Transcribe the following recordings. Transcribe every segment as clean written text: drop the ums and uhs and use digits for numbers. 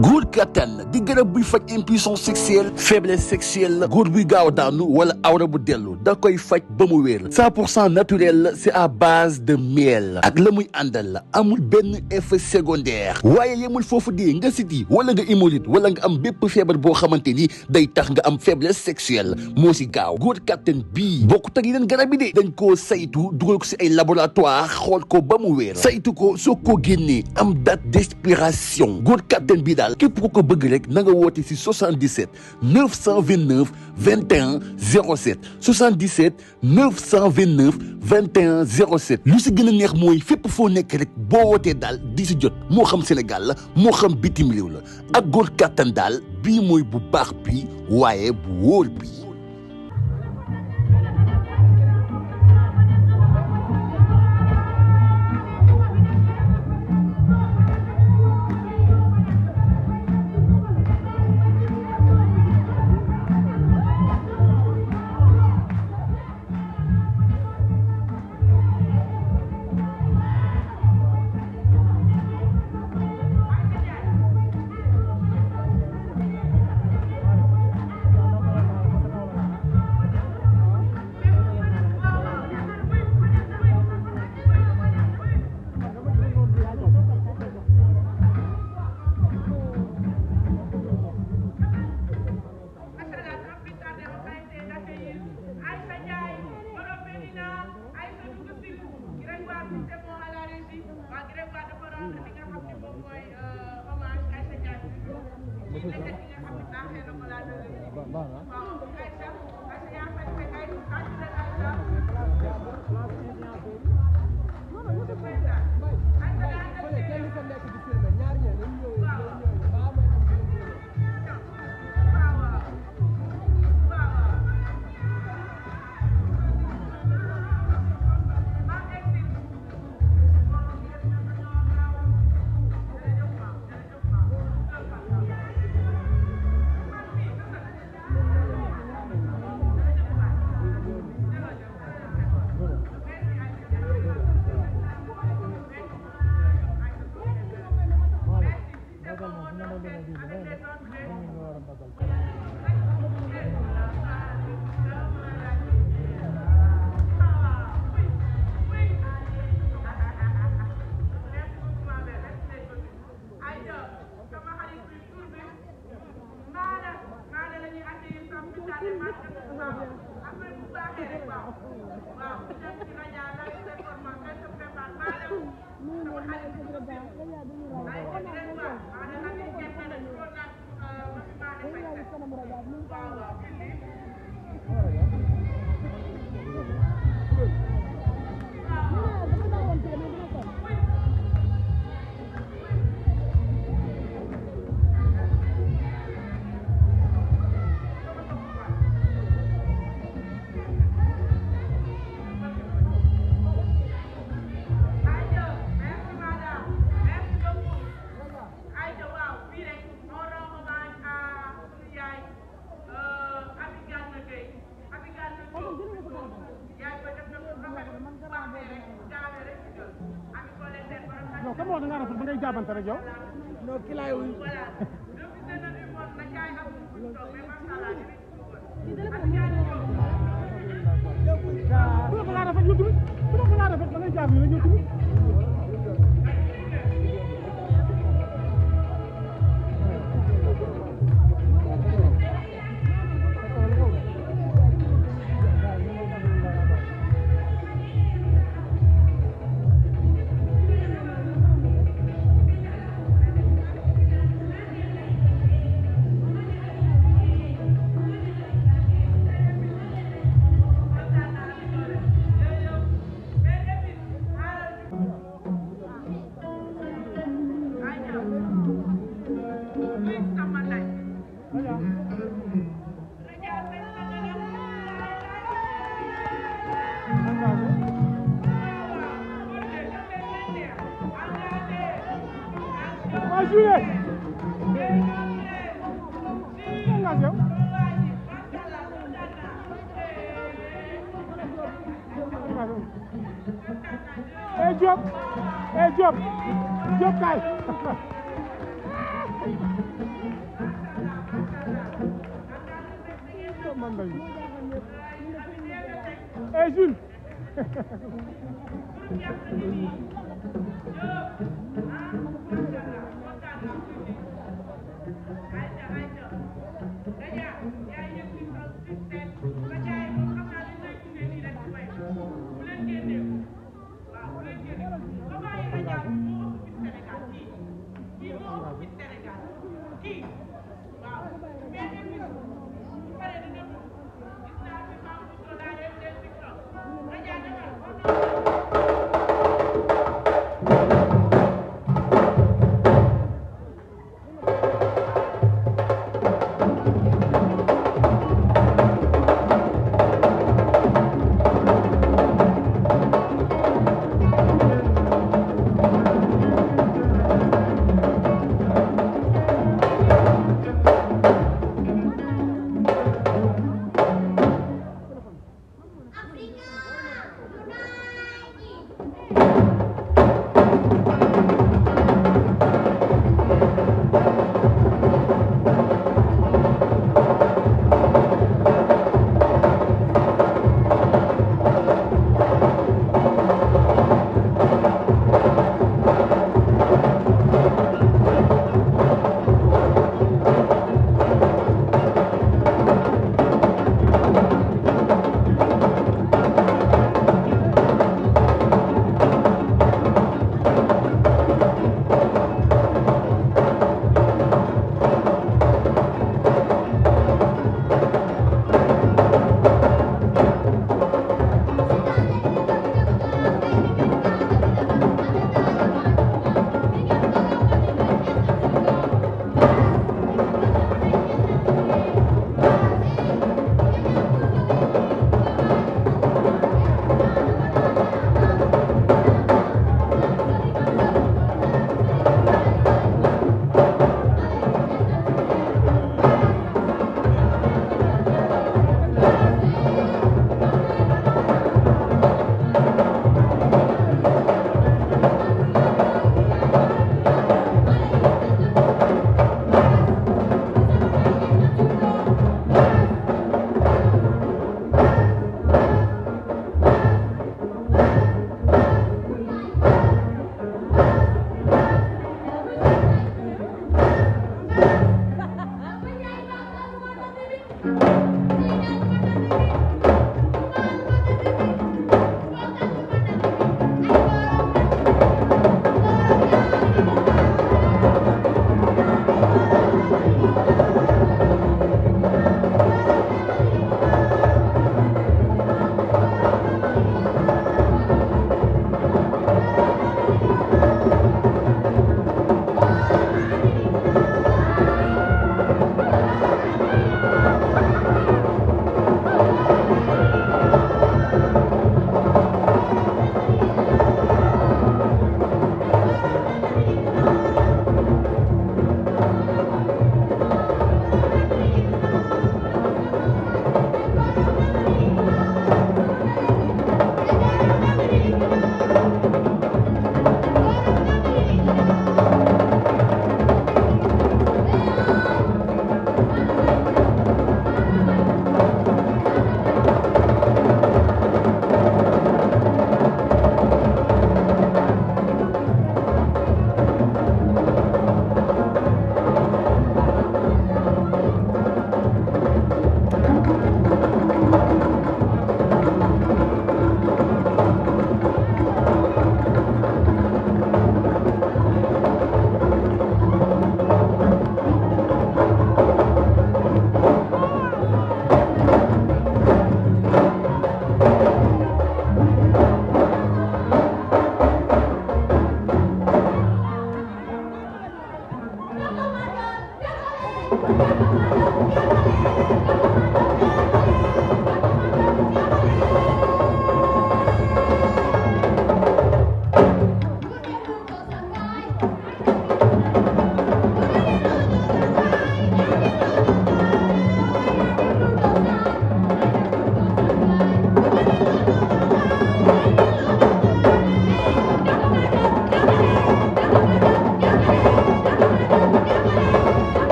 góor kattan di garab buy faj impuissance sexuelle faiblesse sexuelle góor buy gaaw daanu wala awra bu dellu da koy faj ba mu wér 100% naturel c'est à base de miel ak la muy àndal la amul benn effet secondaire waaye yemul foofu di nga siti wala nga hémorroïde wala nga am bépp feebar boo xamante ni day tax nga am faiblesse sexuelle moo si gaaw góor kattan bii bokkut ak yeneen garab yi de dañ koo saytu dugal ko si ay laboratoire xool ko ba mu wér saytu ko soo ko génnee am date d'expiration góor kattan bii daal képp ku ko bëgg rek na nga woote si 77 929 21 07 77 929 21 07 lu si gën a neex mooy fépp foo nekk rek boo wootee daal di si jot moo xam Sénégal la moo xam bitim réew la ak góor kattan daal bii mooy bu baax bi waaye bu wóor bi. non comme wax da nga rafet ba ngay jaabante rek yow non ki laay wuy bu la ko laa rafet yow tamit bu la ko laa rafet ba ngay jaab yow tamit Diop, Diop kaay Eh Jules.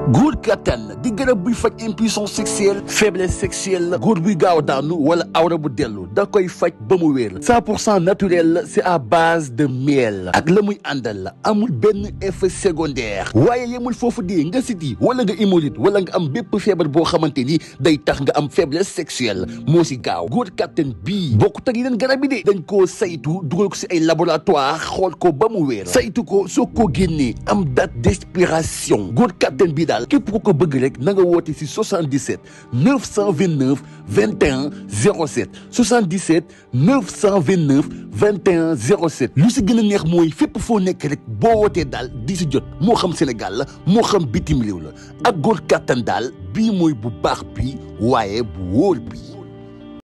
góor kattan di garab buy faj impuissance sexuelle faiblesse sexuelle góor buy gaaw daanu wala awra bu dellu da koy faj ba mu wér 100% naturel c'est à base de miel ak la muy àndal amul benn effet secondaire waaye yemul foofu di nga siti wala nga hémorroïde wala nga am bépp feebar boo xamante ni day tax nga am faiblesse sexuelle moo si gaaw góor kattan bii bokkut ak yeneen garab yi de dañ koo saytu dugal ko si ay laboratoire xool ko ba mu wér saytu ko soo ko génnee am date d'expiration góor kattan bii daal képp ku ko bëgg rek na nga woote si 77 929 21 07 77 929 21 07 lu si gën a neex mooy fépp foo nekk rek boo wootee daal di si jot moo xam Sénégal la moo xam bitim réew la ak góor kattan daal bii mooy bu baax bi waaye bu wóor bi